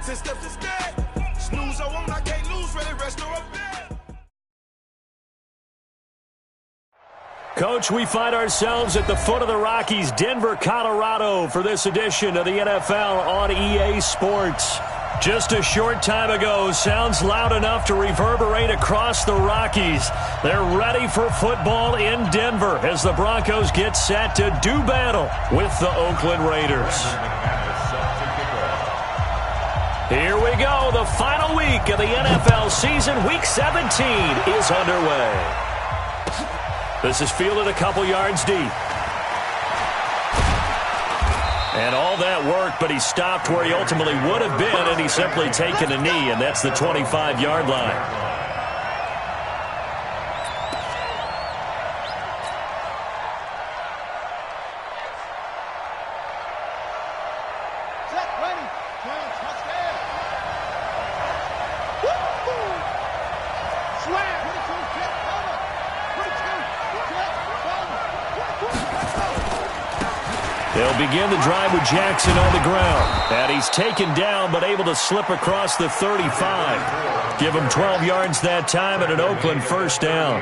10 steps instead. Snooze, I won't, I can't lose, ready, rest or up there. Coach, we find ourselves at the foot of the Rockies, Denver, Colorado, for this edition of the NFL on EA Sports. Just a short time ago, sounds loud enough to reverberate across the Rockies. They're ready for football in Denver as the Broncos get set to do battle with the Oakland Raiders. Here we go. The final week of the NFL season. Week 17 is underway. This is fielded a couple yards deep. And all that work, but he stopped where he ultimately would have been, and he's simply taken a knee, and that's the 25-yard line. They'll begin the drive with Jackson on the ground. And he's taken down but able to slip across the 35. Give him 12 yards that time and an Oakland first down.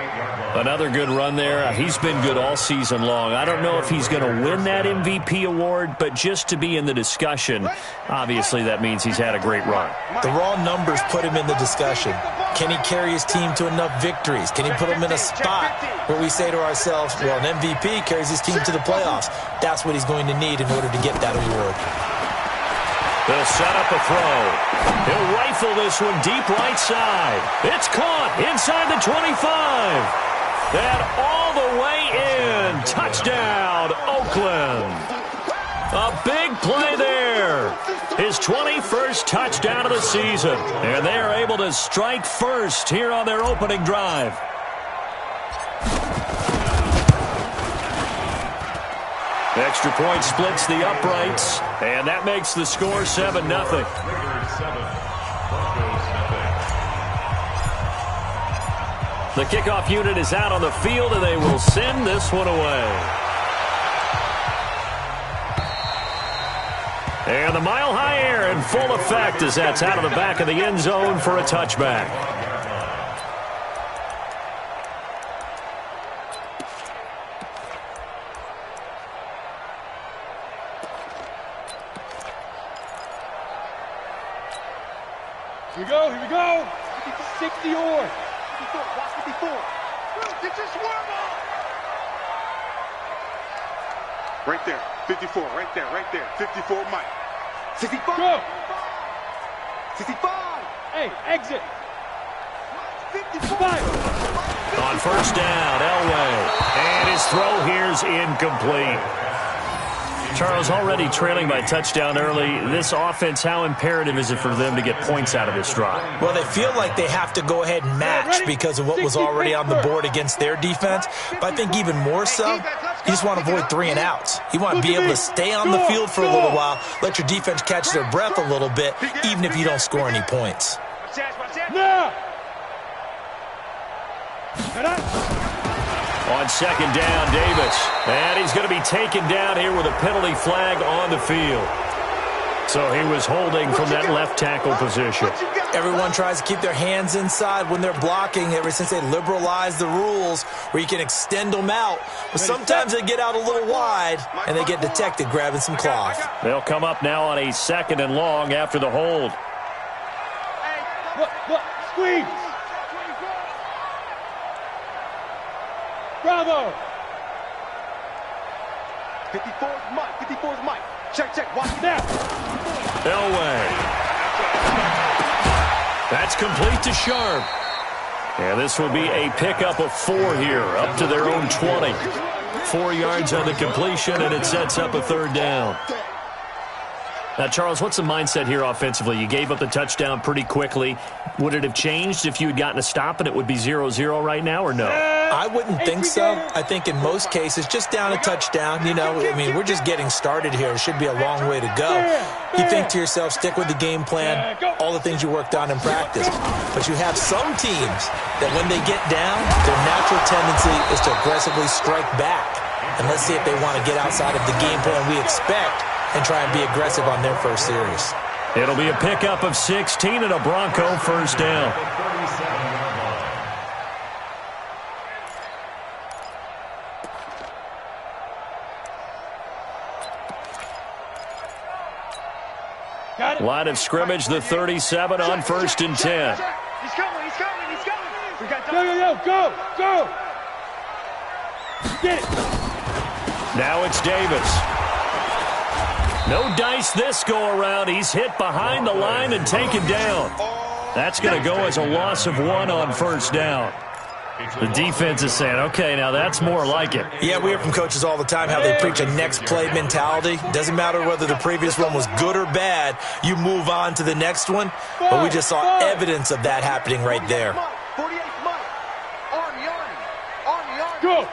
Another good run there. He's been good all season long. I don't know if he's going to win that MVP award, but just to be in the discussion, obviously that means he's had a great run. The raw numbers put him in the discussion. Can he carry his team to enough victories? Can he put them in a spot where we say to ourselves, well, an MVP carries his team to the playoffs. That's what he's going to need in order to get that award. They'll set up a throw. He'll rifle this one deep right side. It's caught inside the 25. And all the way in. Touchdown, Oakland. A big play there. His 21st touchdown of the season. And they are able to strike first here on their opening drive. Extra point splits the uprights. And that makes the score 7-0. The kickoff unit is out on the field, and they will send this one away. And the mile-high air in full effect as that's out of the back of the end zone for a touchback. Here we go, here we go. 60 or. 54, watch 54. Get your swerve on. Right there, 54, right there. 54, Mike. 65. Go. 65. Hey, exit. 55. On first down, Elway. And his throw here's incomplete. Charles, already trailing by touchdown early. This offense, how imperative is it for them to get points out of this drive? Well, they feel like they have to go ahead and match because of what was already on the board against their defense. But I think even more so, you just want to avoid 3 and outs. You want to be able to stay on the field for a little while, let your defense catch their breath a little bit, even if you don't score any points. On second down, Davis. And he's going to be taken down here with a penalty flag on the field. So he was holding from that left tackle position. Everyone tries to keep their hands inside when they're blocking ever since they liberalized the rules where you can extend them out. But sometimes they get out a little wide and they get detected grabbing some cloth. They'll come up now on a 2nd and long after the hold. Look, squeeze. Bravo! 54's Mike. 54's Mike. Check. Watch it now. Elway. That's complete to Sharp. And this will be a pickup of 4 here, up to their own 20. 4 yards on the completion, and it sets up a 3rd down. Now, Charles, what's the mindset here offensively? You gave up the touchdown pretty quickly. Would it have changed if you had gotten a stop and it would be 0-0 right now, or no? I wouldn't think so. I think in most cases, just down a touchdown, we're just getting started here. It should be a long way to go. You think to yourself, stick with the game plan, all the things you worked on in practice. But you have some teams that when they get down, their natural tendency is to aggressively strike back. And let's see if they want to get outside of the game plan we expect and try and be aggressive on their first series. It'll be a pickup of 16 and a Bronco first down. Line of scrimmage, the 37 on 1st and 10. He's coming. We got go. Get it. Now it's Davis. No dice this go-around. He's hit behind the line and taken down. That's going to go as a loss of 1 on 1st down. The defense is saying, okay, now that's more like it. Yeah, we hear from coaches all the time how they preach a next play mentality. Doesn't matter whether the previous one was good or bad. You move on to the next one. But we just saw evidence of that happening right there. 48th month. Army. Go.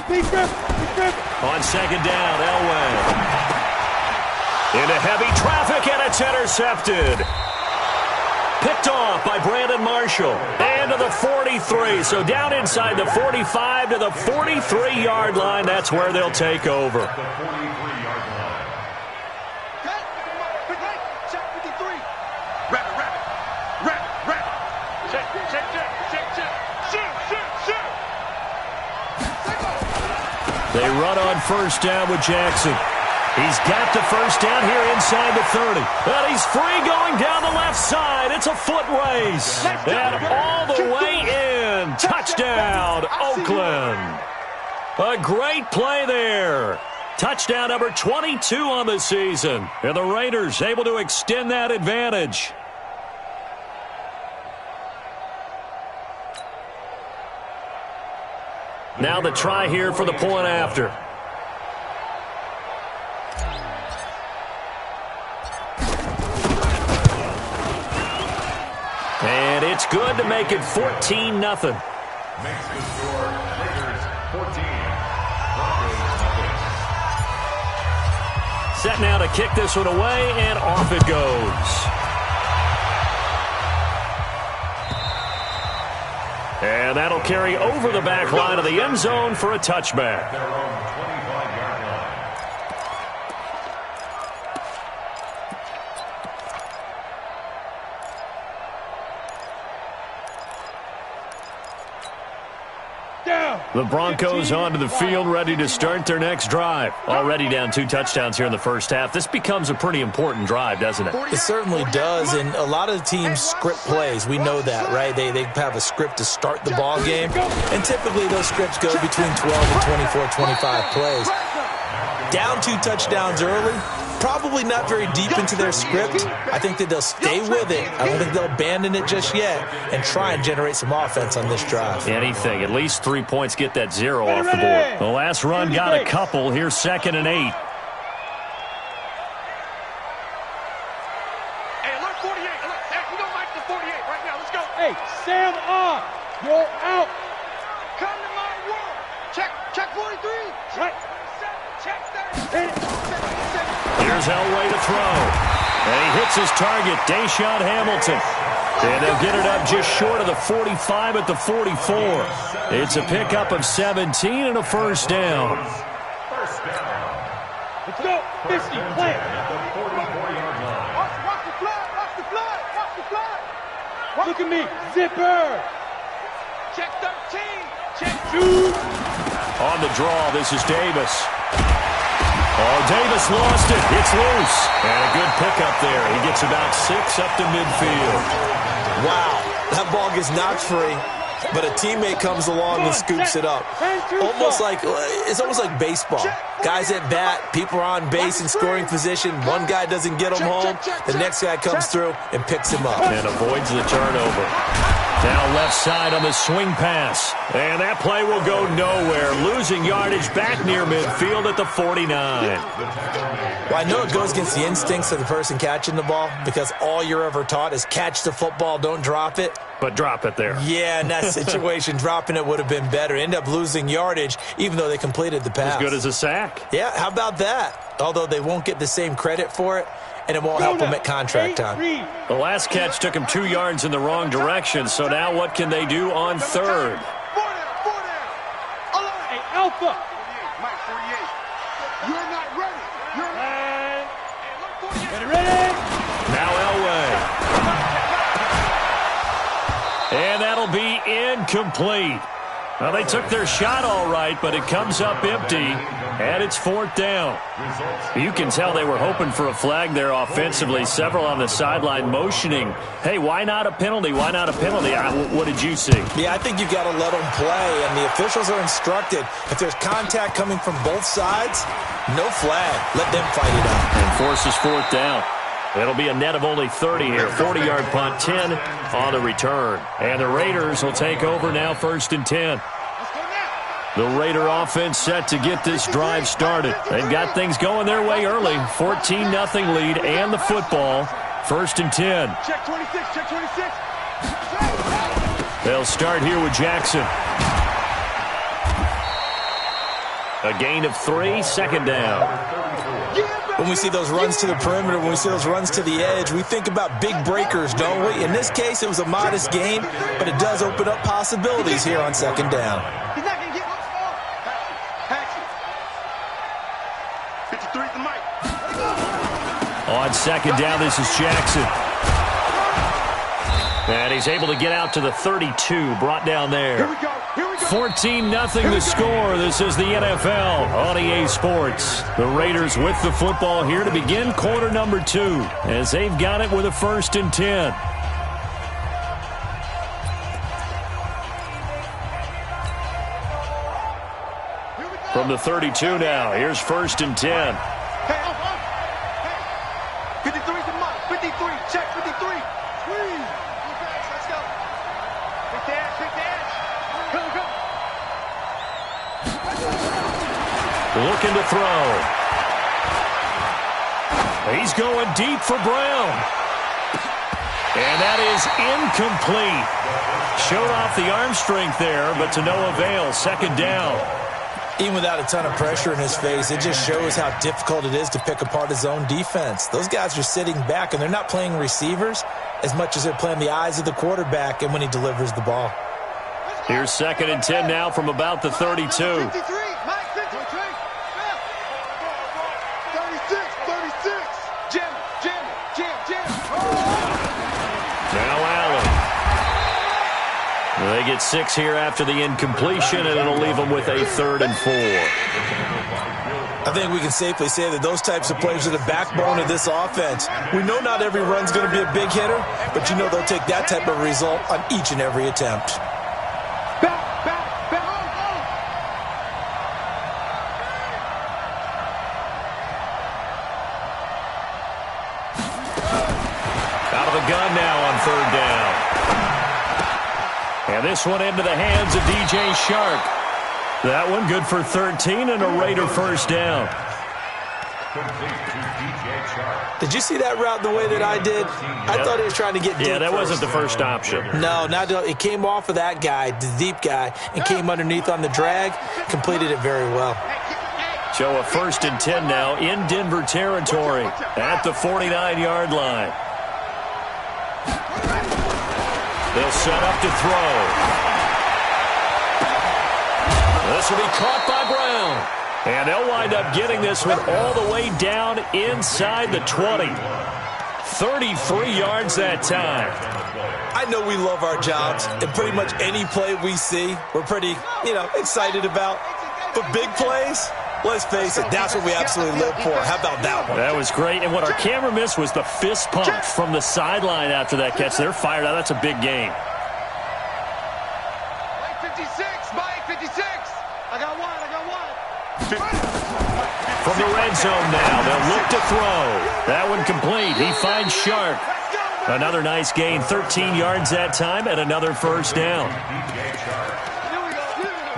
Big rip. On 2nd down, Elway. Into heavy traffic, and it's intercepted. Picked off by Brandon Marshall. And to the 43. So down inside the 45 to the 43-yard line. That's where they'll take over. They run on 1st down with Jackson. He's got the 1st down here inside the 30. And he's free going down the left side. It's a foot race. And all the way in. Touchdown, Oakland. A great play there. Touchdown number 22 on the season. And the Raiders able to extend that advantage. Now the try here for the point after. And it's good to make it 14-0. Makes the score Raiders 14. Set now to kick this one away, and off it goes. And that'll carry over the back line of the end zone for a touchback. Their own 25-yard line. The Broncos onto the field, ready to start their next drive. Already down 2 touchdowns here in the first half. This becomes a pretty important drive, doesn't it? It certainly does, and a lot of the teams script plays. We know that, right? They have a script to start the ball game, and typically those scripts go between 12 and 24, 25 plays. Down 2 touchdowns early, probably not very deep into their script. I think that they'll stay with it. I don't think they'll abandon it just yet and try and generate some offense on this drive. Anything. At least 3 points get that 0 off the board. The last run got a couple. Here's 2nd and 8. Hey, alert 48. Alert. Hey, we don't like the 48 right now. Let's go. Hey, Sam on. You're out. Come to my world. Check 43. Right. Check 30. Here's Elway to throw. And he hits his target, Deshaun Hamilton. And they'll get it up just short of the 45 at the 44. It's a pickup of 17 and a first down. First down. Let's go. 50. Play. At the 44-yard line. Watch the flag. Watch the flag. Watch the flag. Look at me. Zipper. Check 13. Check 2. On the draw, this is Davis. Oh, Davis lost it. It's loose. And a good pickup there. He gets about 6 up to midfield. Wow, that ball gets knocked free, but a teammate comes along and scoops it up. It's almost like baseball. Guys at bat, people are on base in scoring position. One guy doesn't get him home. The next guy comes through and picks him up. And avoids the turnover. Now left side on the swing pass. And that play will go nowhere. Losing yardage back near midfield at the 49. Well, I know it goes against the instincts of the person catching the ball because all you're ever taught is catch the football, don't drop it. But drop it there. Yeah, in that situation, dropping it would have been better. End up losing yardage, even though they completed the pass. As good as a sack. Yeah, how about that? Although they won't get the same credit for it, and it won't help them at contract time. The last catch took him 2 yards in the wrong direction, so now what can they do on third? Hey, Alpha. Mike 48. You're not ready. Now Elway. And that'll be incomplete. Well, they took their shot all right, but it comes up empty, and it's 4th down. You can tell they were hoping for a flag there offensively. Several on the sideline motioning, hey, why not a penalty? Why not a penalty? What did you see? Yeah, I think you've got to let them play, and the officials are instructed. If there's contact coming from both sides, no flag. Let them fight it out. And forces 4th down. It'll be a net of only 30 here. 40-yard punt, 10 on the return. And the Raiders will take over now, 1st and 10. The Raider offense set to get this drive started. They've got things going their way early. 14-0 lead and the football. 1st and 10. Check 26, check 26. They'll start here with Jackson. A gain of 3, 2nd down. When we see those runs to the perimeter, when we see those runs to the edge, we think about big breakers, don't we? In this case, it was a modest gain, but it does open up possibilities here on 2nd down. He's not going to get much ball. Patch it. 53 the mic. On 2nd down, this is Jackson. And he's able to get out to the 32, brought down there. Here we go. 14-0 the score. This is the NFL on EA Sports. The Raiders with the football here to begin quarter number 2 as they've got it with a 1st and 10. From the 32 now, here's 1st and 10. Hey, 53's the mark. 53, check 53. Squeeze. Let's go. Big dash, big dash. Go, go. Looking to throw. He's going deep for Brown. And that is incomplete. Showed off the arm strength there, but to no avail. 2nd down. Even without a ton of pressure in his face, it just shows how difficult it is to pick apart his own defense. Those guys are sitting back, and they're not playing receivers as much as they're playing the eyes of the quarterback and when he delivers the ball. Here's 2nd and 10 now from about the 32. 53, Mike, 53. 36. Jim. Now Allen. They get 6 here after the incompletion, and it'll leave them with a 3rd and 4. I think we can safely say that those types of plays are the backbone of this offense. We know not every run's going to be a big hitter, but you know they'll take that type of result on each and every attempt. Out of the gun now on 3rd down. And this one into the hands of DJ Shark. That one good for 13 and a Raider 1st down. Did you see that route the way that I did? I thought he was trying to get deep. Yeah, that first. wasn't the first option. No, it came off of that guy, the deep guy, and came underneath on the drag, completed it very well. So a 1st and 10 now in Denver territory at the 49-yard line. They'll set up to throw. This will be caught by Brown. And they'll wind up getting this one all the way down inside the 20. 33 yards that time. I know we love our jobs, and pretty much any play we see, we're pretty, excited about. But big plays, let's face it, that's what we absolutely live for. How about that one? That was great. And what our camera missed was the fist pump from the sideline after that catch. They're fired out. That's a big game. Mike 56, Mike 56. I got one. From the red zone now, they'll look to throw. That one complete. He finds Sharp. Another nice gain, 13 yards that time, and another 1st down.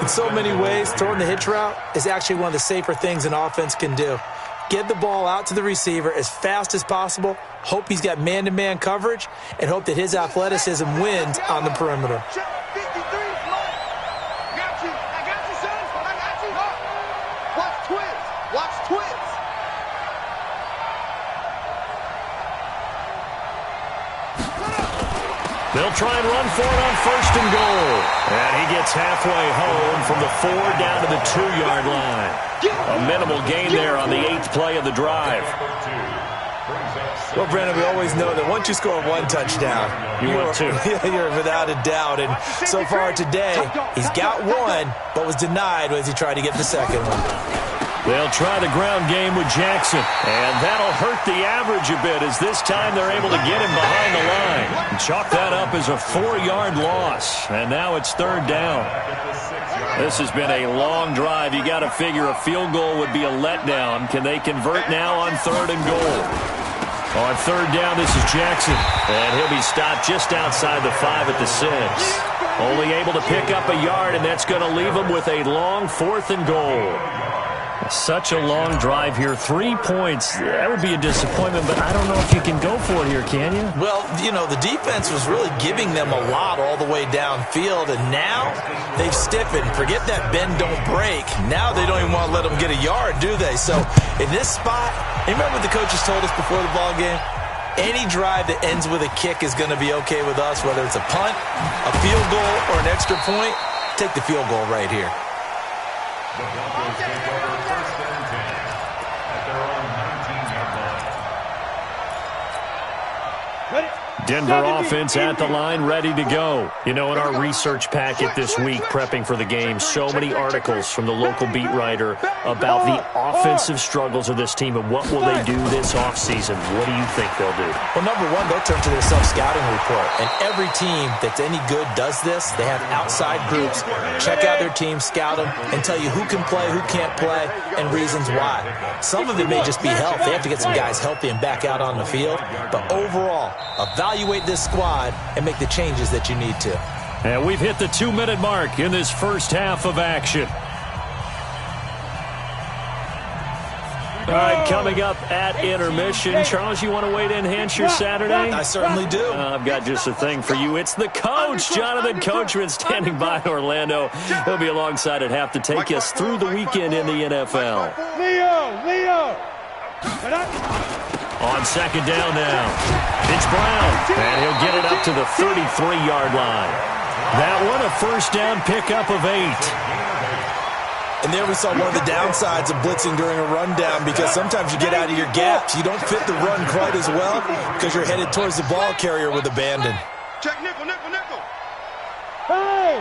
In so many ways, throwing the hitch route is actually one of the safer things an offense can do. Get the ball out to the receiver as fast as possible, hope he's got man-to-man coverage, and hope that his athleticism wins on the perimeter. They'll try and run for it on 1st and goal. And he gets halfway home from the 4 down to the 2-yard line. A minimal gain there on the 8th play of the drive. Well, Brandon, we always know that once you score one touchdown, you're two. You're without a doubt. And so far today, he's got one, but was denied as he tried to get the second one. They'll try the ground game with Jackson, and that'll hurt the average a bit as this time they're able to get him behind the line. And chalk that up as a 4-yard loss, and now it's third down. This has been a long drive. You got to figure a field goal would be a letdown. Can they convert now on third and goal? On third down, this is Jackson, and he'll be stopped just outside the 5 at the 6. Only able to pick up a yard, and that's going to leave him with a long 4th and goal. Such a long drive here. 3 points. That would be a disappointment, but I don't know if you can go for it here, can you? Well, you know, the defense was really giving them a lot all the way downfield, and now they've stiffened. Forget that bend, don't break. Now they don't even want to let them get a yard, do they? So in this spot, remember what the coaches told us before the ball game? Any drive that ends with a kick is going to be okay with us, whether it's a punt, a field goal, or an extra point. Take the field goal right here. The Broncos take over first and 10 at their own 19-yard line. Ready? Denver offense at the line, ready to go. You know, in our research packet this week, prepping for the game, so many articles from the local beat writer about the offensive struggles of this team and what will they do this offseason. What do you think they'll do? Well, number one, they'll turn to their self-scouting report. And every team that's any good does this. They have outside groups. Check out their team, scout them, and tell you who can play, who can't play, and reasons why. Some of it may just be health. They have to get some guys healthy and back out on the field. But overall, evaluate this squad and make the changes that you need to. And we've hit the 2-minute mark in this first half of action. All right, coming up at intermission. Charles, you want to wait to enhance your Saturday? I certainly do. I've got just a thing for you. It's the coach, Jonathan Coachman, standing by in Orlando. He'll be alongside at half to take us through the weekend in the NFL. Leo! On second down now, it's Brown, and he'll get it up to the 33-yard line. That one, a first down pickup of 8. And there we saw one of the downsides of blitzing during a rundown, because sometimes you get out of your gaps. You don't fit the run quite as well because you're headed towards the ball carrier with abandon. Check nickel. Hey!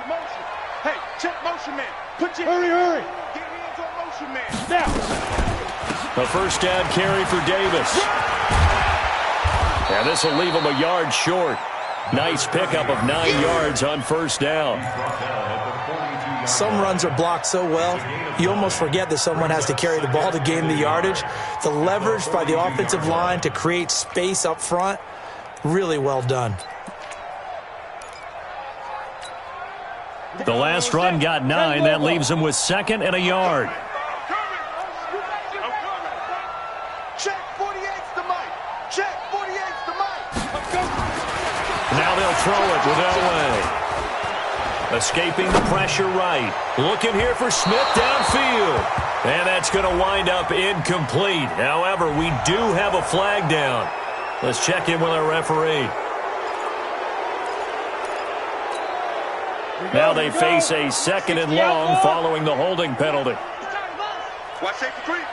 Motion. Hey, check motion man. Hurry! Get hands on motion man. Now! A first down carry for Davis. And this will leave him a yard short. Nice pickup of 9 yards on first down. Some runs are blocked so well, you almost forget that someone has to carry the ball to gain the yardage. The leverage by the offensive line to create space up front, really well done. The last run got 9. That leaves him with 2nd and a yard. Check 48's the mic. Check 48's the mic. Now they'll throw it with Elway. Escaping the pressure right. Looking here for Smith downfield. And that's going to wind up incomplete. However, we do have a flag down. Let's check in with our referee. Now they face a 2nd and long following the holding penalty. Watch safety creep.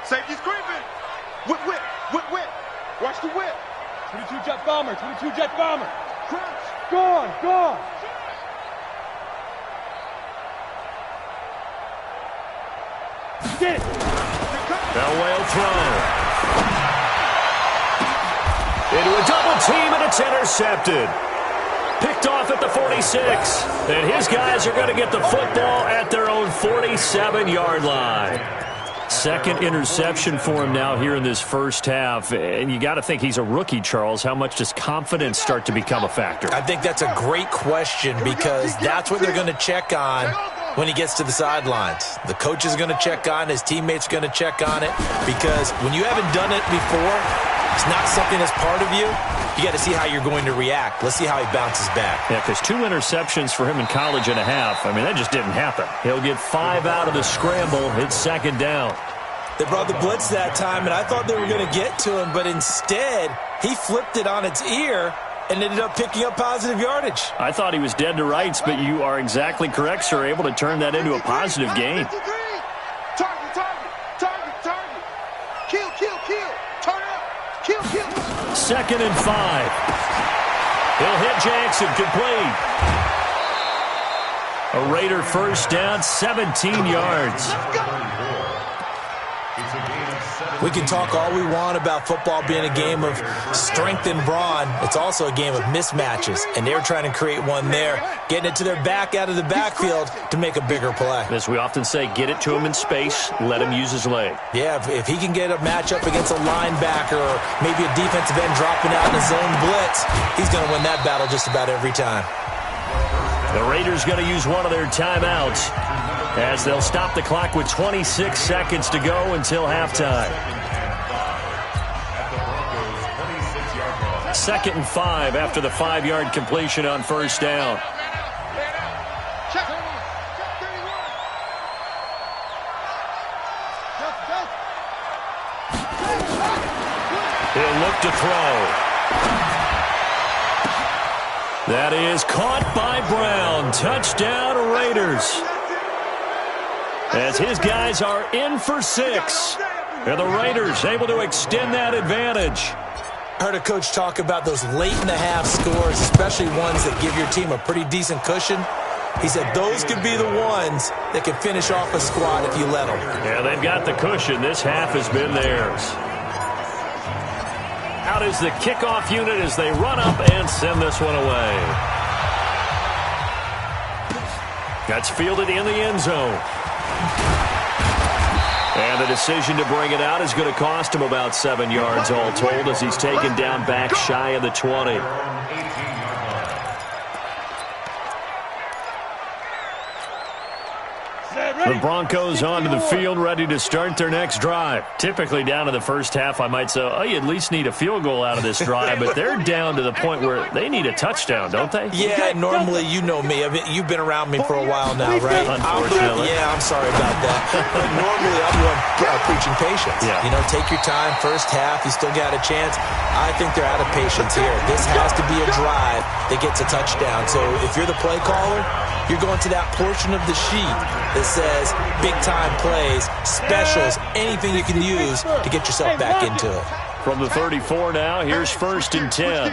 Safety's creeping. Whip. Watch the whip. 22 jet bomber. Crunch. Gone. Get it. Elway will throw. Into a double team, and it's intercepted. Picked off at the 46. And his guys are going to get the football at their own 47-yard line. 2nd interception for him now here in this first half. And you got to think he's a rookie, Charles. How much does confidence start to become a factor? I think that's a great question, because that's what they're going to check on when he gets to the sidelines. The coach is going to check on, his teammates are going to check on it, because when you haven't done it before, it's not something that's part of you. You got to see how you're going to react. Let's see how he bounces back. Yeah, because 2 interceptions for him in college and a half. I mean, that just didn't happen. He'll get 5 out of the scramble. It's 2nd down. They brought the blitz that time, and I thought they were going to get to him, but instead, he flipped it on its ear and ended up picking up positive yardage. I thought he was dead to rights, but you are exactly correct, sir. Able to turn that into a positive gain. Target. Kill, kill, kill. Turn up. Kill, kill. 2nd and 5. He'll hit Jackson, complete. A Raider first down, 17 yards. We can talk all we want about football being a game of strength and brawn. It's also a game of mismatches, and they're trying to create one there, getting it to their back out of the backfield to make a bigger play. As we often say, get it to him in space, let him use his leg. Yeah, if he can get a matchup against a linebacker or maybe a defensive end dropping out in a zone blitz, he's going to win that battle just about every time. The Raiders going to use one of their timeouts as they'll stop the clock with 26 seconds to go until halftime. 2nd and 5 after the 5-yard completion on first down. He'll look to throw. That is caught by Brown. Touchdown, Raiders. As his guys are in for 6. And the Raiders able to extend that advantage. I heard a coach talk about those late-in-the-half scores, especially ones that give your team a pretty decent cushion. He said those could be the ones that can finish off a squad if you let them. Yeah, they've got the cushion. This half has been theirs. Out is the kickoff unit as they run up and send this one away. That's fielded in the end zone. And the decision to bring it out is going to cost him about 7 yards all told as he's taken down back shy of the 20. The Broncos onto the field, ready to start their next drive. Typically down to the first half, I might say, oh, you at least need a field goal out of this drive, but they're down to the point where they need a touchdown, don't they? Yeah, normally, you know me. You've been around me for a while now, right? Unfortunately. I'm sorry about that. But normally, I'm the one preaching patience. Yeah. You know, take your time. First half, you still got a chance. I think they're out of patience here. This has to be a drive that gets a touchdown. So if you're the play caller, you're going to that portion of the sheet that says big-time plays, specials, anything you can use to get yourself back into it. From the 34 now, here's 1st and 10.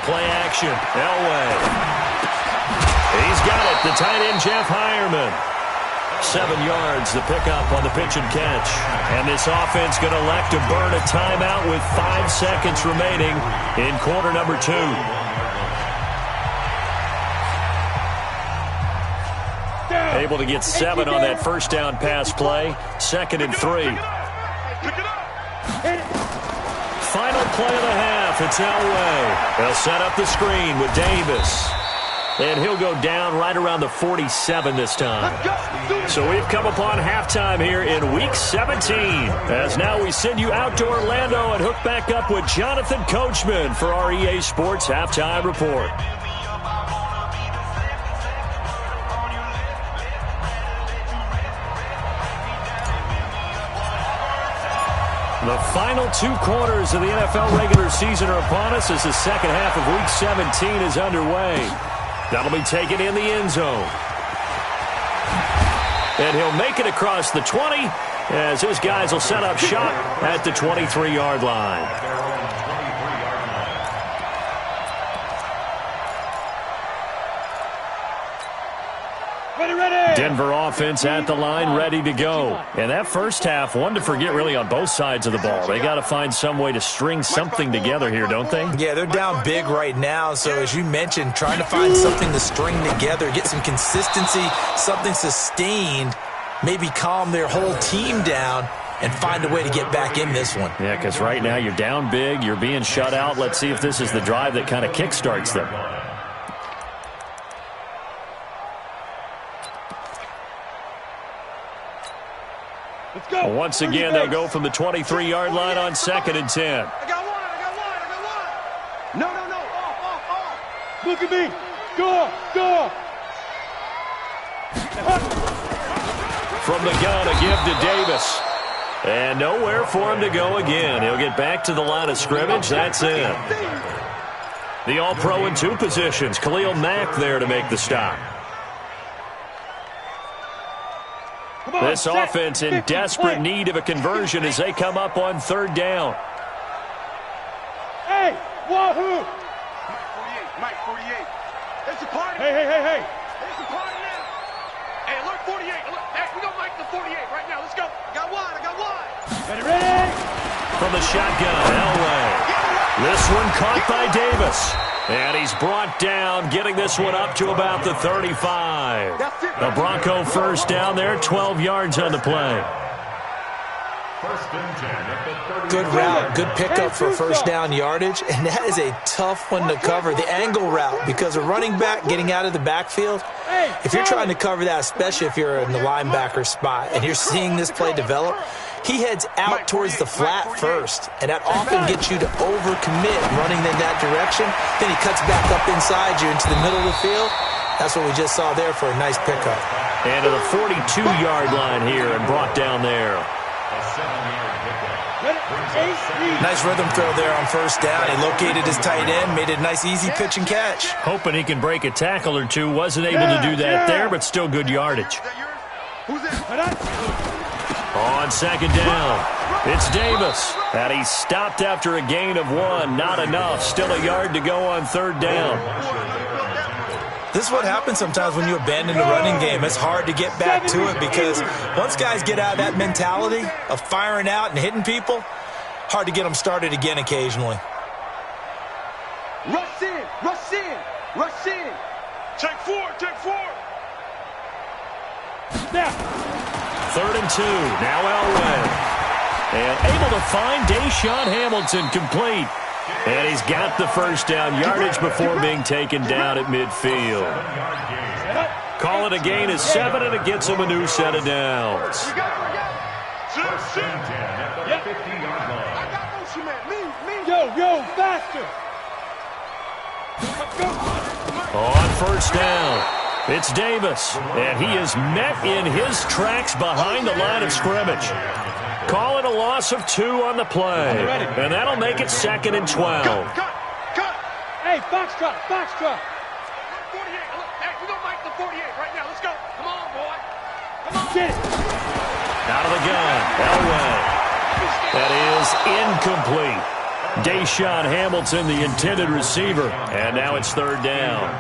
Play action, Elway. He's got it, the tight end, Jeff Hireman. 7 yards, the pickup on the pitch and catch. And this offense going to elect to burn a timeout with 5 seconds remaining in quarter number 2. Able to get 7 on that first down pass play. 2nd and 3. Final play of the half. It's Elway. They'll set up the screen with Davis. And he'll go down right around the 47 this time. So we've come upon halftime here in Week 17. As now we send you out to Orlando and hook back up with Jonathan Coachman for our EA Sports Halftime Report. The final 2 quarters of the NFL regular season are upon us as the second half of Week 17 is underway. That'll be taken in the end zone. And he'll make it across the 20 as his guys will set up shop at the 23-yard line. Denver offense at the line, ready to go. And that first half, one to forget really on both sides of the ball. They got to find some way to string something together here, don't they? Yeah, they're down big right now. So as you mentioned, trying to find something to string together, get some consistency, something sustained, maybe calm their whole team down and find a way to get back in this one. Yeah, because right now you're down big, you're being shut out. Let's see if this is the drive that kind of kickstarts them. Once again, they'll go from the 23-yard line on 2nd and 10. I got one. No. Off. Look at me. Go. From the gun, a give to Davis. And nowhere for him to go again. He'll get back to the line of scrimmage. That's it. The All-Pro in 2 positions. Khalil Mack there to make the stop. This offense in desperate need of a conversion as they come up on third down. Hey, wahoo! Mike 48. It's a party. Hey. It's a party now. Hey, alert 48. Alert. Hey, we got Mike the 48 right now. Let's go. I got one. Ready? From the shotgun, Elway. This one caught by Davis. And he's brought down, getting this one up to about the 35. The Bronco first down there, 12 yards on the play. First and 10 at the 30. Good route, good pickup for first down yardage, and that is a tough one to cover. The angle route, because a running back getting out of the backfield, if you're trying to cover that, especially if you're in the linebacker spot and you're seeing this play develop, he heads out towards the flat first, and that often gets you to overcommit running in that direction. Then he cuts back up inside you into the middle of the field. That's what we just saw there for a nice pickup. And to the 42-yard line here and brought down there. A 7-yard pickup. Nice rhythm throw there on first down. He located his tight end, made it a nice, easy pitch and catch. Hoping he can break a tackle or two. Wasn't able to do that there, but still good yardage. Who's that? On second down, it's Davis. And he's stopped after a gain of 1. Not enough. Still a yard to go on third down. This is what happens sometimes when you abandon the running game. It's hard to get back to it because once guys get out of that mentality of firing out and hitting people, hard to get them started again occasionally. Rush in. Take four. Now. Third and 2. Now Elway. And able to find Deshaun Hamilton complete. And he's got the first down yardage before being taken down at midfield. Call it a gain of 7, and it gets him a new set of downs. First and 10 at the 50-yard line. Yo, faster. On first down, it's Davis, and he is met in his tracks behind the line of scrimmage. Call it a loss of 2 on the play, and that'll make it 2nd and 12. Cut. Hey, Foxtrot. 48. Hey, we got Mike the 48 right now. Let's go. Come on, boy. Come on. Get it. Out of the gun, Elway. That is incomplete. Deshaun Hamilton, the intended receiver, and now it's third down.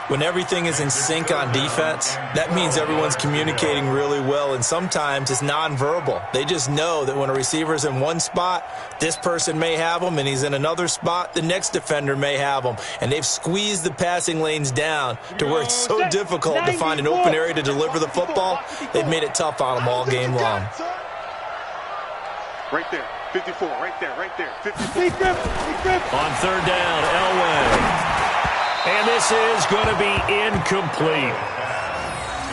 When everything is in sync on defense, that means everyone's communicating really well, and sometimes it's nonverbal. They just know that when a receiver's in one spot, this person may have him, and he's in another spot, the next defender may have him. And they've squeezed the passing lanes down to where it's so difficult to find an open area to deliver the football. They've made it tough on them all game long. Right there. 54. Right there. 54. On third down, Elway. And this is going to be incomplete.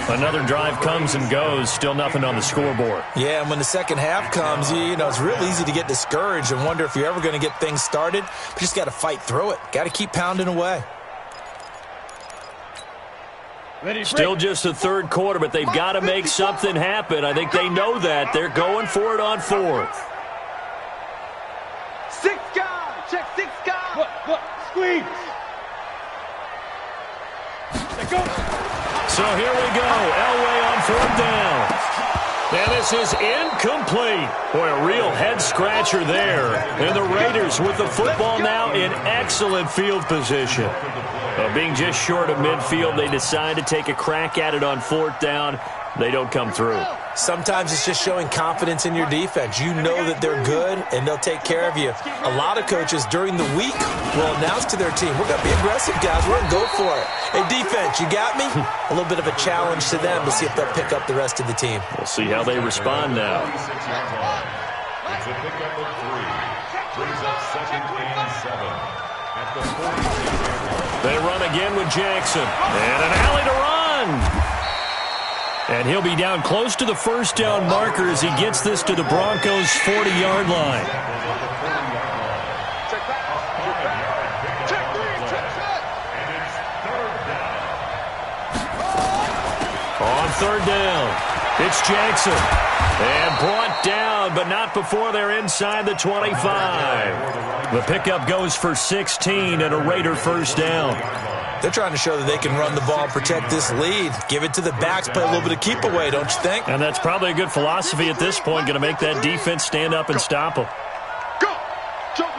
Another drive comes and goes. Still nothing on the scoreboard. Yeah, and when the second half comes, you know, it's real easy to get discouraged and wonder if you're ever going to get things started. But you just got to fight through it. Got to keep pounding away. Still just the third quarter, but they've got to make something happen. I think they know that. They're going for it on fourth. 6 guys. Check 6 guys. Look. Squeeze. So here we go. Elway on fourth down. And this is incomplete. Boy, a real head-scratcher there. And the Raiders with the football now in excellent field position. Being just short of midfield, they decide to take a crack at it on fourth down. They don't come through. Sometimes it's just showing confidence in your defense. You know that they're good, and they'll take care of you. A lot of coaches during the week will announce to their team, we're going to be aggressive, guys. We're going to go for it. Hey, defense, you got me? A little bit of a challenge to them to see if they'll pick up the rest of the team. We'll see how they respond now. It's a pickup of 3. Brings up 2nd and 7 at the 46-yard line. They run again with Jackson. And an alley to run. And he'll be down close to the first down marker as he gets this to the Broncos' 40-yard line. On third down, it's Jackson. And brought down, but not before they're inside the 25. The pickup goes for 16 and a Raider first down. They're trying to show that they can run the ball and protect this lead. Give it to the backs, play a little bit of keep away, don't you think? And that's probably a good philosophy at this point, going to make that defense stand up and stop them. Go! Jump!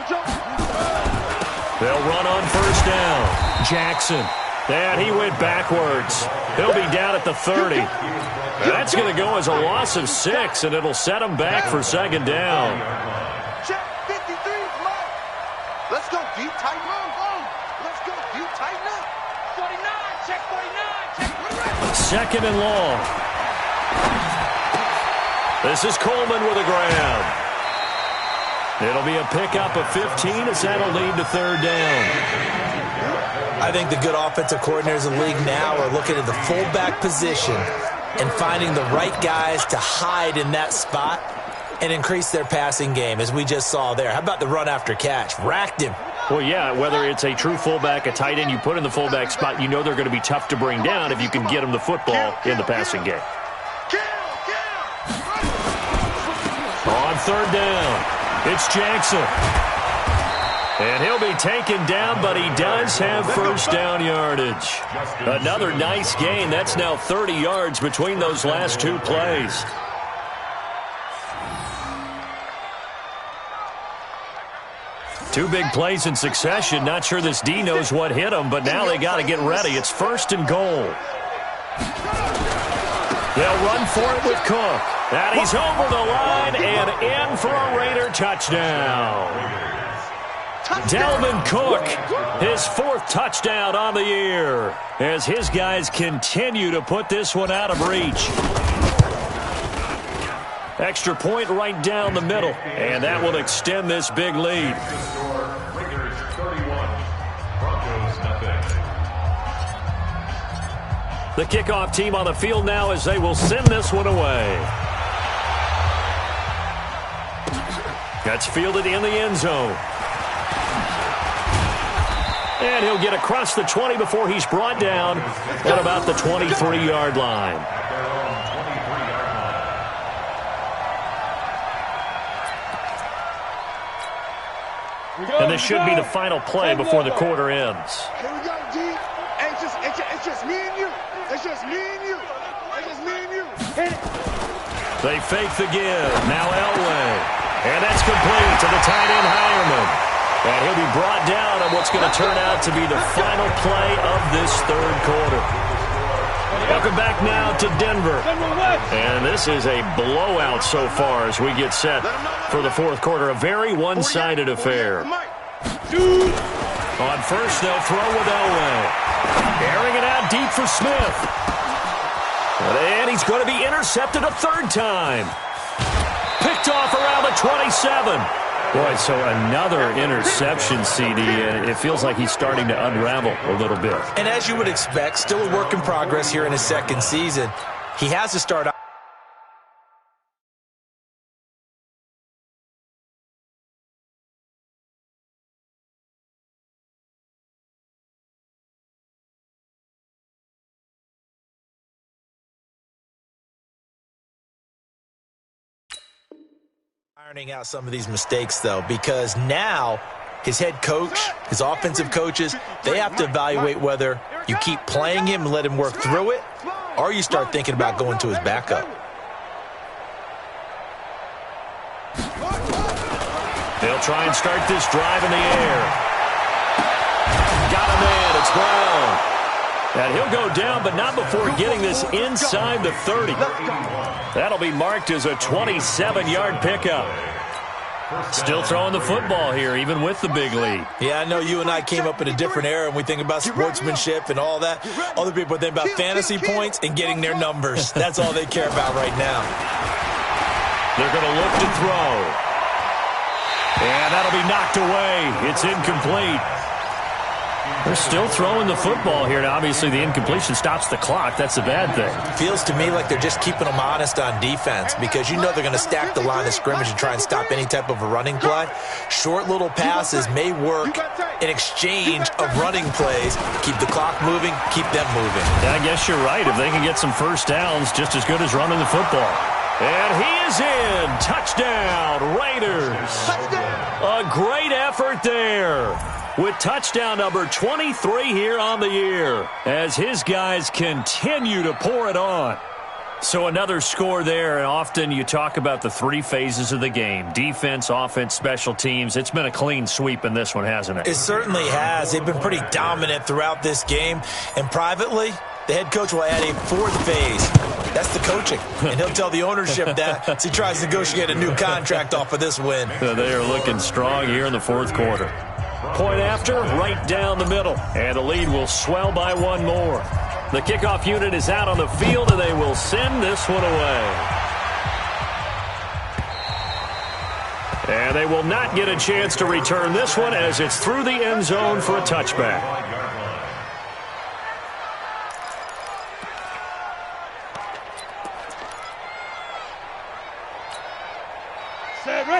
They'll run on first down. Jackson. And he went backwards. He'll be down at the 30. That's going to go as a loss of 6, and it'll set him back for second down. Check 53, come on. Let's go deep, tighten up. Let's go deep, tighten up. 49, check 49. Second and long. This is Coleman with a grab. It'll be a pickup of 15 as that'll lead to third down. I think the good offensive coordinators in the league now are looking at the fullback position and finding the right guys to hide in that spot and increase their passing game, as we just saw there. How about the run after catch? Racked him. Well, yeah, whether it's a true fullback, a tight end, you put in the fullback spot, you know they're going to be tough to bring down if you can get them the football in the passing game. On third down, it's Jackson. And he'll be taken down, but he does have first down yardage. Another nice gain. That's now 30 yards between those last two plays. Two big plays in succession. Not sure this D knows what hit him, but now they got to get ready. It's first and goal. They'll run for it with Cook. And he's over the line and in for a Raider touchdown. Dalvin Cook, his fourth touchdown on the year, as his guys continue to put this one out of reach. Extra point right down the middle, and that will extend this big lead. Raiders 31, Broncos nothing. The kickoff team on the field now as they will send this one away. That's fielded in the end zone. And he'll get across the 20 before he's brought down at about the 23-yard line. And this should be the final play before the quarter ends. Here we go, D. Hey, it's just me and you. It's just me and you. It's just me and you. Hit it. They fake the give. Now Elway. And that's complete to the tight end Hireman. And he'll be brought down on what's going to turn out to be the final play of this third quarter. Welcome back now to Denver. And this is a blowout so far as we get set for the fourth quarter. A very one-sided affair. On first, they'll throw with Elway. Airing it out deep for Smith. And he's going to be intercepted a third time. Picked off around the 27. Boy, so another interception, CD, and it feels like he's starting to unravel a little bit. And as you would expect, still a work in progress here in his second season. He has to start out. Ironing out some of these mistakes, though, because now his head coach, his offensive coaches, they have to evaluate whether you keep playing him and let him work through it, or you start thinking about going to his backup. They'll try and start this drive in the air. Got him in. It's Brown. And he'll go down, but not before getting this inside the 30. That'll be marked as a 27-yard pickup. Still throwing the football here, even with the big lead. Yeah, I know you and I came up in a different era, and we think about sportsmanship and all that. Other people think about fantasy points and getting their numbers. That's all they care about right now. They're going to look to throw. And that'll be knocked away. It's incomplete. They're still throwing the football here. Now, obviously, the incompletion stops the clock. That's a bad thing. Feels to me like they're just keeping them honest on defense, because you know they're going to stack the line of scrimmage and try and stop any type of a running play. Short little passes may work in exchange of running plays. Keep the clock moving, keep them moving. Yeah, I guess you're right. If they can get some first downs, just as good as running the football. And he is in. Touchdown, Raiders. A great effort there. with touchdown number 23 here on the year as his guys continue to pour it on. So another score there, and often you talk about the three phases of the game: defense, offense, special teams. It's been a clean sweep in this one, hasn't it? It certainly has. They've been pretty dominant throughout this game. And privately, the head coach will add a fourth phase. That's the coaching. And he'll tell the ownership that as he tries to negotiate a new contract off of this win. They are looking strong here in the fourth quarter. Point after, right down the middle. And the lead will swell by one more. The kickoff unit is out on the field, and they will send this one away. And they will not get a chance to return this one as it's through the end zone for a touchback.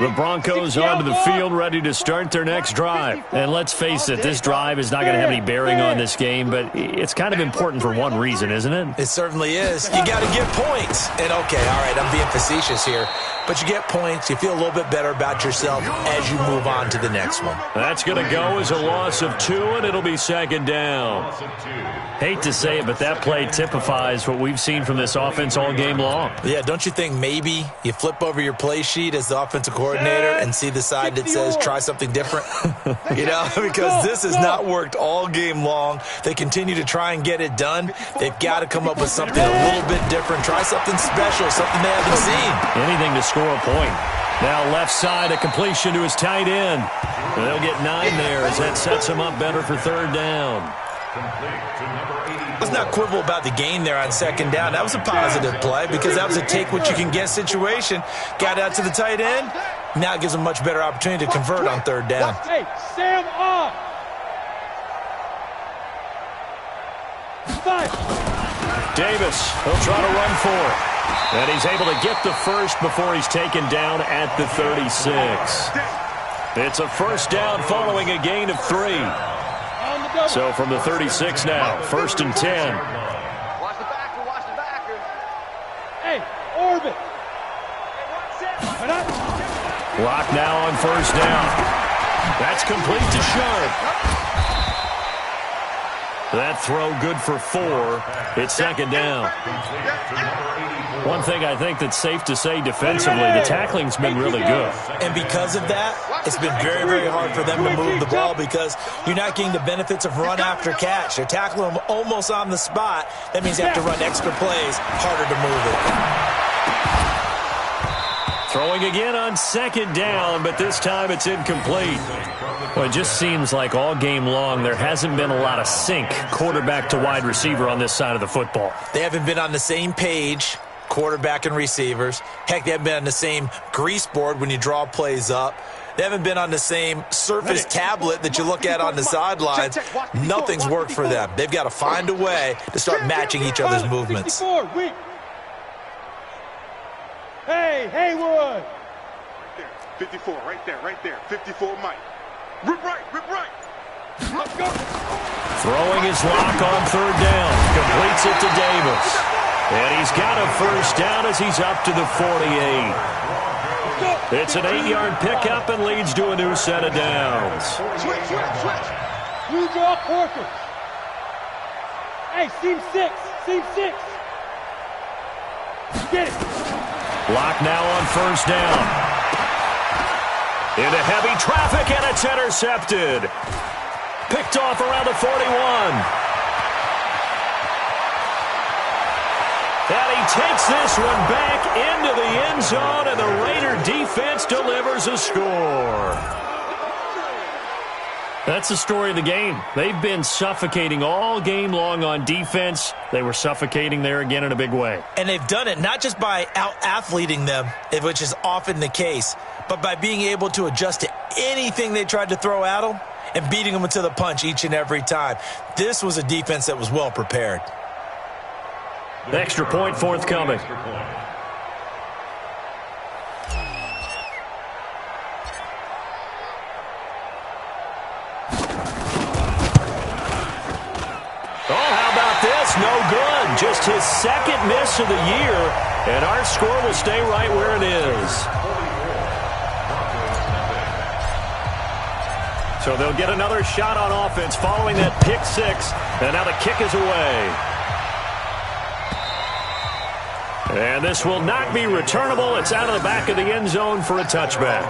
The Broncos onto the field, ready to start their next drive. And let's face it, this drive is not going to have any bearing on this game, but it's kind of important for one reason, isn't it? It certainly is. You got to get points. And, okay, all right, I'm being facetious here. But you get points, you feel a little bit better about yourself as you move on to the next one. That's going to go as a loss of 2, and it'll be second down. Hate to say it, but that play typifies what we've seen from this offense all game long. Yeah, don't you think maybe you flip over your play sheet as the offensive coordinator and see the side that says try something different? You know, because this has not worked all game long. They continue to try and get it done. They've got to come up with something a little bit different. Try something special, something they haven't seen. Anything to score a point. Now left side, a completion to his tight end. And they'll get 9 there as that sets him up better for third down. Let's not quibble about the gain there on second down. That was a positive play because that was a take-what-you-can-get situation. Got out to the tight end. Now it gives them a much better opportunity to convert on third down. Hey, Sam off. 5. Davis, he'll try to run for it. And he's able to get the first before he's taken down at the 36. It's a first down following a gain of 3. So from the 36 now, 1st and 10. Watch the backer, watch the backer. Hey, orbit. Clock now on first down. That's complete to Sharp. That throw good for 4. It's second down. One thing I think that's safe to say defensively, the tackling's been really good. And because of that, it's been very, very hard for them to move the ball because you're not getting the benefits of run after catch. They're tackling them almost on the spot. That means you have to run extra plays, harder to move it. Throwing again on second down, but this time it's incomplete. Well, it just seems like all game long there hasn't been a lot of sync quarterback to wide receiver on this side of the football. They haven't been on the same page, quarterback and receivers. Heck, they haven't been on the same grease board when you draw plays up. They haven't been on the same Surface tablet that you look at on the sidelines. Nothing's worked for them. They've got to find a way to start matching each other's movements. Hey, Haywood. 54, right there. 54, Mike. Rip right. Let's go. Throwing his lock on third down. Completes it to Davis. And he's got a first down as he's up to the 48. It's an 8-yard pickup and leads to a new set of downs. Switch. You draw Porter. Hey, seam 6. Get it. Block now on first down. Into heavy traffic, and it's intercepted. Picked off around the 41. And he takes this one back into the end zone, and the Raider defense delivers a score. That's the story of the game. They've been suffocating all game long on defense. They were suffocating there again in a big way. And they've done it not just by out-athleting them, which is often the case, but by being able to adjust to anything they tried to throw at them and beating them to the punch each and every time. This was a defense that was well prepared. Extra point forthcoming. No good. Just his second miss of the year, and our score will stay right where it is. So they'll get another shot on offense following that pick six. And now the kick is away. And this will not be returnable. It's out of the back of the end zone for a touchback.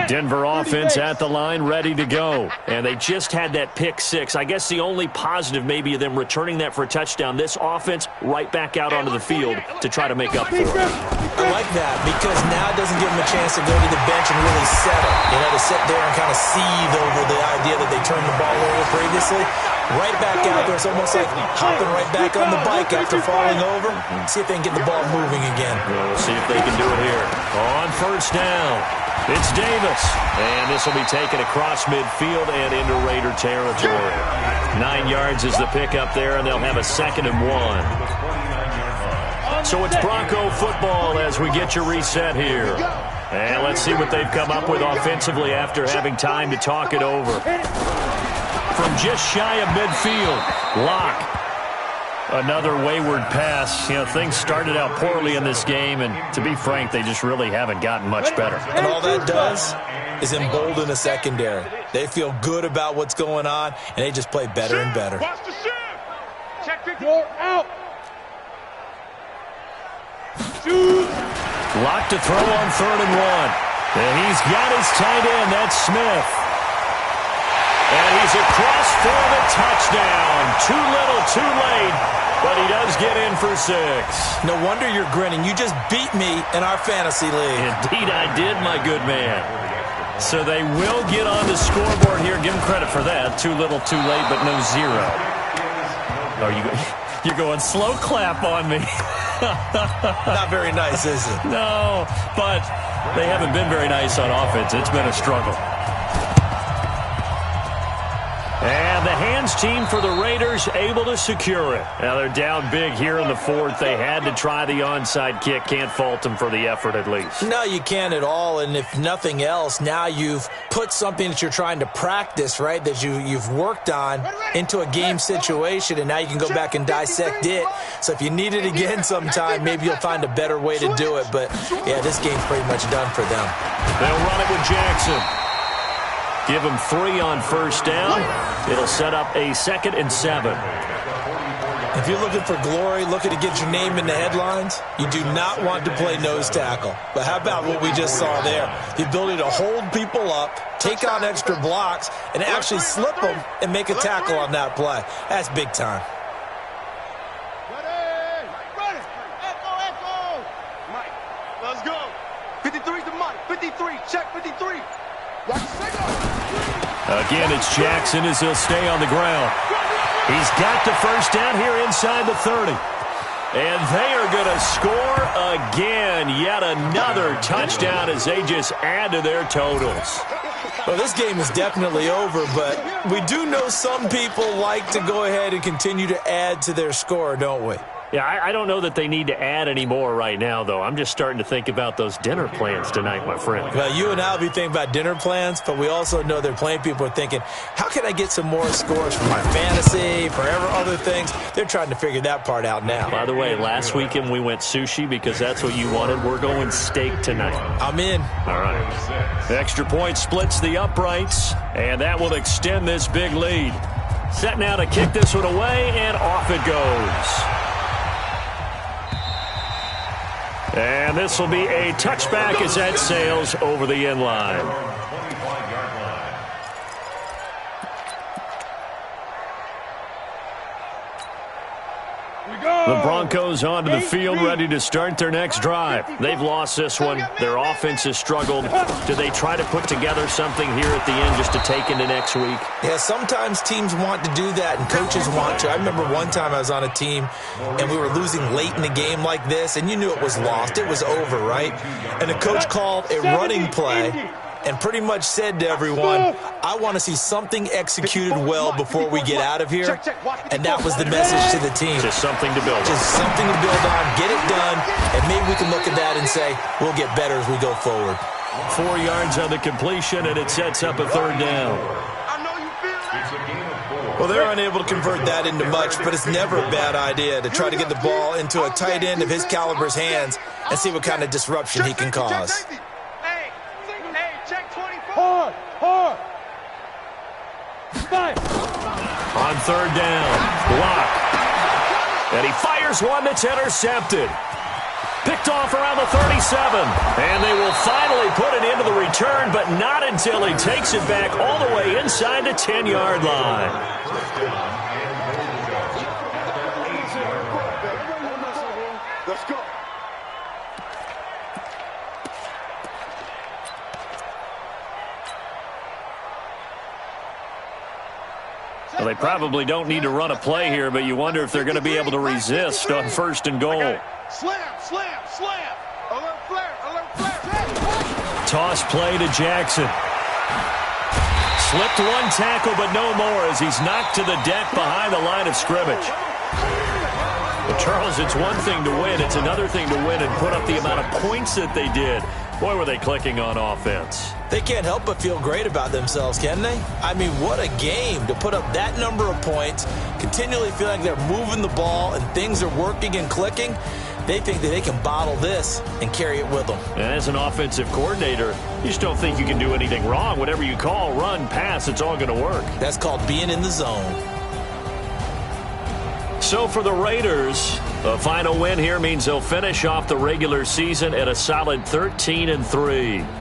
Denver offense at the line, ready to go. And they just had that pick six. I guess the only positive maybe of them returning that for a touchdown. This offense right back out onto the field to try to make up for it. I like that because now it doesn't give them a chance to go to the bench and really settle. You know, to sit there and kind of seethe over the idea that they turned the ball over previously. Right back out there. It's almost like hopping right back on the bike after falling over. See if they can get the ball moving again. We'll see if they can do it here. On first down, it's Davis. And this will be taken across midfield and into Raider territory. 9 yards is the pickup there, and they'll have a 2nd and 1. So it's Bronco football as we get you reset here. And let's see what they've come up with offensively after having time to talk it over. From just shy of midfield, Locke. Another wayward pass. You know, things started out poorly in this game, and to be frank, they just really haven't gotten much better. And all that does is embolden the secondary. They feel good about what's going on, and they just play better and better. You're out. Locke to throw on 3rd and 1. And he's got his tight end. That's Smith. And he's across for the touchdown. Too little, too late. But he does get in for 6. No wonder you're grinning. You just beat me in our fantasy league. Indeed I did, my good man. So they will get on the scoreboard here. Give them credit for that. Too little, too late, but no 0. Oh, you're going slow clap on me. Not very nice, is it? No, but they haven't been very nice on offense. It's been a struggle. And the hands team for the Raiders able to secure it. Now they're down big here in the 4th. They had to try the onside kick. Can't fault them for the effort at least. No, you can't at all. And if nothing else, now you've put something that you're trying to practice, right, that you've worked on into a game situation, and now you can go back and dissect it. So if you need it again sometime, maybe you'll find a better way to do it. But, yeah, this game's pretty much done for them. They'll run it with Jackson. Give him 3 on first down. It'll set up a 2nd and 7. If you're looking for glory, looking to get your name in the headlines, you do not want to play nose tackle. But how about what we just saw there? The ability to hold people up, take on extra blocks, and actually slip them and make a tackle on that play. That's big time. Mike, let's go. 53's to Mike. 53, check 53. Again, it's Jackson as he'll stay on the ground. He's got the first down here inside the 30. And they are going to score again. Yet another touchdown as they just add to their totals. Well, this game is definitely over, but we do know some people like to go ahead and continue to add to their score, don't we? Yeah, I don't know that they need to add any more right now, though. I'm just starting to think about those dinner plans tonight, my friend. Well, you and I will be thinking about dinner plans, but we also know their playing people are thinking, how can I get some more scores for my fantasy, for other things? They're trying to figure that part out now. By the way, last weekend we went sushi because that's what you wanted. We're going steak tonight. I'm in. All right. Extra point splits the uprights, and that will extend this big lead. Set now to kick this one away, and off it goes. And this will be a touchback as that sails over the end line. The Broncos onto the field, ready to start their next drive. They've lost this one. Their offense has struggled. Do they try to put together something here at the end just to take into next week? Yeah, sometimes teams want to do that, and coaches want to. I remember one time I was on a team, and we were losing late in the game like this, and you knew it was lost. It was over, right? And the coach called a running play and pretty much said to everyone, I want to see something executed well before we get out of here. And that was the message to the team. Just something to build on. Just something to build on, get it done, and maybe we can look at that and say, we'll get better as we go forward. 4 yards on the completion, and it sets up a 3rd down. I know you feel it. It's a gain of 4. Well, they're unable to convert that into much, but it's never a bad idea to try to get the ball into a tight end of his caliber's hands and see what kind of disruption he can cause. Hey, check 24. Hard. Five. On third down, block. And he fires one that's intercepted. Picked off around the 37. And they will finally put it into the return, but not until he takes it back all the way inside the 10-yard line. Let's go. Well, they probably don't need to run a play here, but you wonder if they're going to be able to resist on first and goal. Slam. Alert flare. Toss play to Jackson. Slipped one tackle, but no more as he's knocked to the deck behind the line of scrimmage. Well, Charles, it's one thing to win. It's another thing to win and put up the amount of points that they did. Boy, were they clicking on offense. They can't help but feel great about themselves, can they? I mean, what a game to put up that number of points, continually feel like they're moving the ball and things are working and clicking. They think that they can bottle this and carry it with them. And as an offensive coordinator, you just don't think you can do anything wrong. Whatever you call, run, pass, it's all going to work. That's called being in the zone. So for the Raiders, a final win here means they'll finish off the regular season at a solid 13-3.